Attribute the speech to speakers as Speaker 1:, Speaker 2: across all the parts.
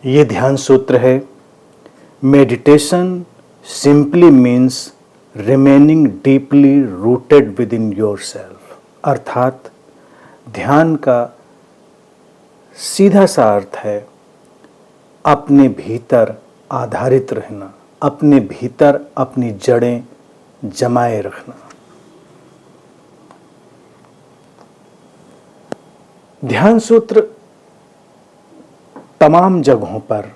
Speaker 1: ये ध्यान सूत्र है, meditation simply means remaining deeply rooted with in your self. अर्थात ध्यान का सीधा सा अर्थ है अपने भीतर आधारित रहना, अपने भीतर अपनी जड़ें जमाए रखना। ध्यान सूत्र तमाम जगहों पर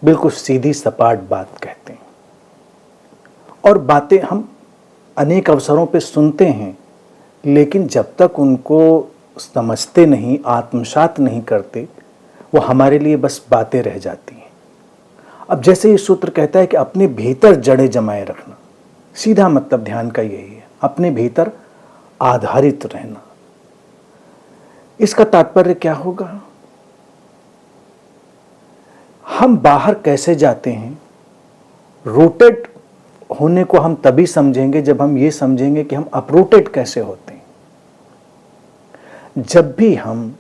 Speaker 1: बिल्कुल सीधी सपाट बात कहते हैं और बातें हम अनेक अवसरों पे सुनते हैं, लेकिन जब तक उनको समझते नहीं, आत्मसात नहीं करते, वो हमारे लिए बस बातें रह जाती हैं। अब जैसे ये सूत्र कहता है कि अपने भीतर जड़ें जमाए रखना, सीधा मतलब ध्यान का यही है, अपने भीतर आधारित रहना। इसका तात्पर्य क्या होगा? हम बाहर कैसे जाते हैं? रूटेड होने को हम तभी समझेंगे जब हम ये समझेंगे कि हम अपरूटेड कैसे होते हैं। जब भी हम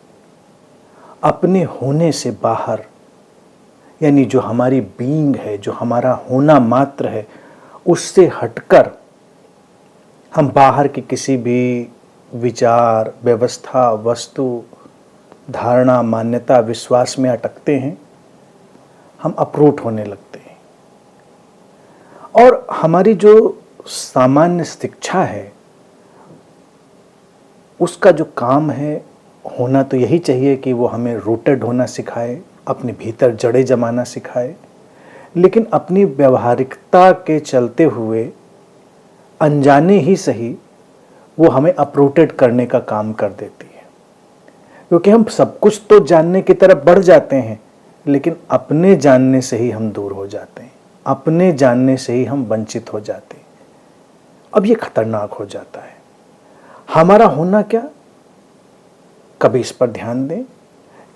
Speaker 1: अपने होने से बाहर, यानी जो हमारी बीइंग है, जो हमारा होना मात्र है, उससे हटकर हम बाहर की किसी भी विचार, व्यवस्था, वस्तु, धारणा, मान्यता, विश्वास में अटकते हैं, हम अपरूट होने लगते हैं। और हमारी जो सामान्य शिक्षा है, उसका जो काम है, होना तो यही चाहिए कि वो हमें रूटेड होना सिखाए, अपने भीतर जड़ें जमाना सिखाए, लेकिन अपनी व्यवहारिकता के चलते हुए अनजाने ही सही वो हमें अपरूटेड करने का काम कर देती है। क्योंकि हम सब कुछ तो जानने की तरफ बढ़ जाते हैं, लेकिन अपने जानने से ही हम दूर हो जाते हैं, अपने जानने से ही हम वंचित हो जाते हैं। अब ये खतरनाक हो जाता है। हमारा होना क्या? कभी इस पर ध्यान दें।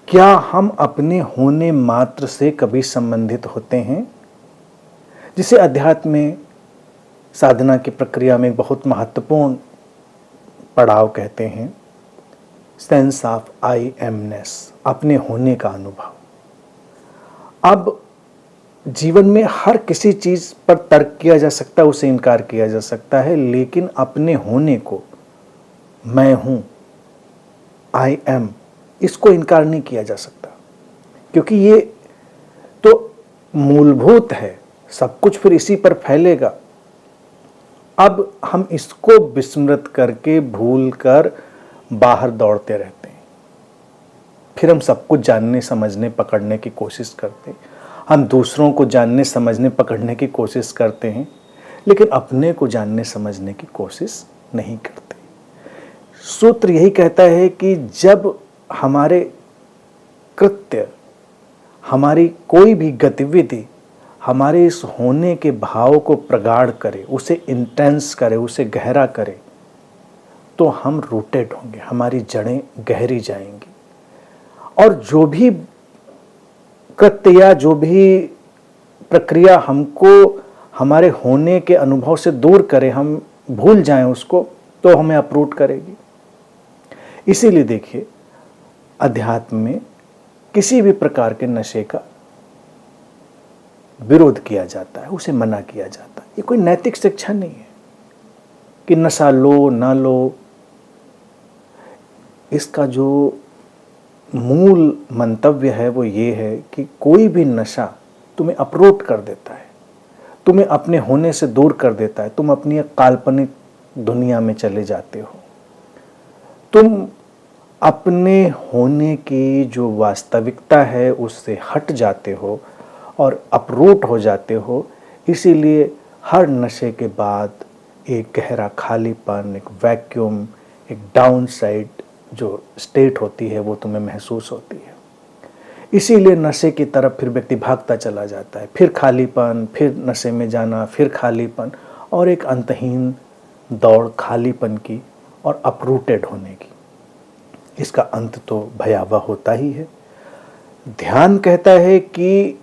Speaker 1: क्या हम अपने होने मात्र से कभी संबंधित होते हैं? जिसे अध्यात्म में, साधना की प्रक्रिया में बहुत महत्वपूर्ण पड़ाव कहते हैं, सेंस ऑफ आई एमनेस, अपने होने का अनुभव। अब जीवन में हर किसी चीज पर तर्क किया जा सकता है, उसे इनकार किया जा सकता है, लेकिन अपने होने को, मैं हूं, आई एम, इसको इनकार नहीं किया जा सकता, क्योंकि ये तो मूलभूत है। सब कुछ फिर इसी पर फैलेगा। अब हम इसको विस्मृत करके, भूल कर बाहर दौड़ते रहते हैं। फिर हम सब कुछ जानने, समझने, पकड़ने की कोशिश करते हैं। हम दूसरों को जानने, समझने, पकड़ने की कोशिश करते हैं, लेकिन अपने को जानने, समझने की कोशिश नहीं करते। सूत्र यही कहता है कि जब हमारे कृत्य, हमारी कोई भी गतिविधि हमारे इस होने के भाव को प्रगाढ़ करे, उसे इंटेंस करे, उसे गहरा करे, तो हम रूटेड होंगे, हमारी जड़ें गहरी जाएंगी। और जो भी कृत्य या जो भी प्रक्रिया हमको हमारे होने के अनुभव से दूर करे, हम भूल जाएं उसको, तो हमें अपरूट करेगी। इसीलिए देखिए, अध्यात्म में किसी भी प्रकार के नशे का विरोध किया जाता है, उसे मना किया जाता है। ये कोई नैतिक शिक्षा नहीं है कि नशा लो ना लो। इसका जो मूल मंतव्य है वो ये है कि कोई भी नशा तुम्हें अपरूट कर देता है, तुम्हें अपने होने से दूर कर देता है। तुम अपनी एक काल्पनिक दुनिया में चले जाते हो, तुम अपने होने की जो वास्तविकता है उससे हट जाते हो और अपरूट हो जाते हो। इसीलिए हर नशे के बाद एक गहरा खालीपन, एक वैक्यूम, एक डाउन साइड जो स्टेट होती है वो तुम्हें महसूस होती है। इसीलिए नशे की तरफ फिर व्यक्ति भागता चला जाता है, फिर खालीपन, फिर नशे में जाना, फिर खालीपन, और एक अंतहीन दौड़ खालीपन की और अपरूटेड होने की। इसका अंत तो भयावह होता ही है। ध्यान कहता है कि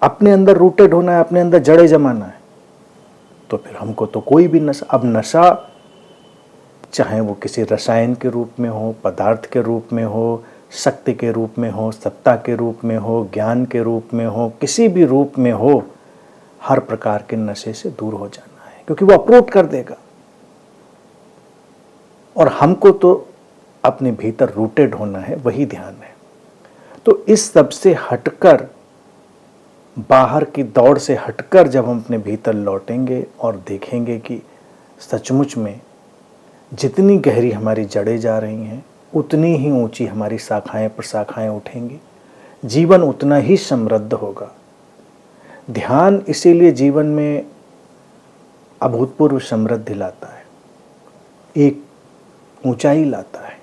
Speaker 1: अपने अंदर रूटेड होना है, अपने अंदर जड़ें जमाना है, तो फिर हमको तो कोई भी नशा, अब नशा चाहे वो किसी रसायन के रूप में हो, पदार्थ के रूप में हो, शक्ति के रूप में हो, सत्ता के रूप में हो, ज्ञान के रूप में हो, किसी भी रूप में हो, हर प्रकार के नशे से दूर हो जाना है, क्योंकि वो अप्रोच कर देगा। और हमको तो अपने भीतर रूटेड होना है, वही ध्यान है। तो इस सब से हटकर, बाहर की दौड़ से हटकर जब हम अपने भीतर लौटेंगे और देखेंगे कि सचमुच में जितनी गहरी हमारी जड़ें जा रही हैं, उतनी ही ऊंची हमारी शाखाएं प्रशाखाएं उठेंगी, जीवन उतना ही समृद्ध होगा। ध्यान इसीलिए जीवन में अभूतपूर्व समृद्धि लाता है, एक ऊंचाई लाता है।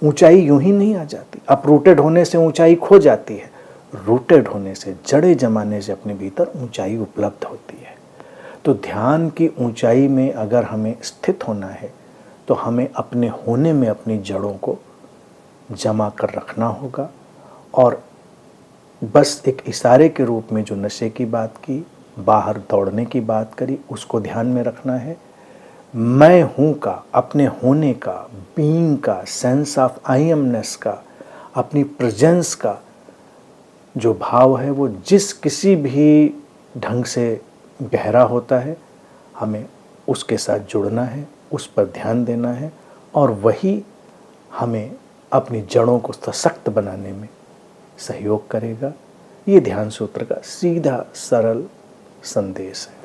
Speaker 1: ऊंचाई यूं ही नहीं आ जाती, अपरूटेड होने से ऊंचाई खो जाती है, रूटेड होने से, जड़ें जमाने से अपने भीतर ऊंचाई उपलब्ध होती है। तो ध्यान की ऊंचाई में अगर हमें स्थित होना है तो हमें अपने होने में अपनी जड़ों को जमा कर रखना होगा। और बस एक इशारे के रूप में जो नशे की बात की, बाहर दौड़ने की बात करी, उसको ध्यान में रखना है। मैं हूँ का, अपने होने का, बीइंग का, सेंस ऑफ आई एमनेस का, अपनी प्रेजेंस का जो भाव है, वो जिस किसी भी ढंग से गहरा होता है, हमें उसके साथ जुड़ना है, उस पर ध्यान देना है, और वही हमें अपनी जड़ों को सशक्त बनाने में सहयोग करेगा। ये ध्यान सूत्र का सीधा सरल संदेश है।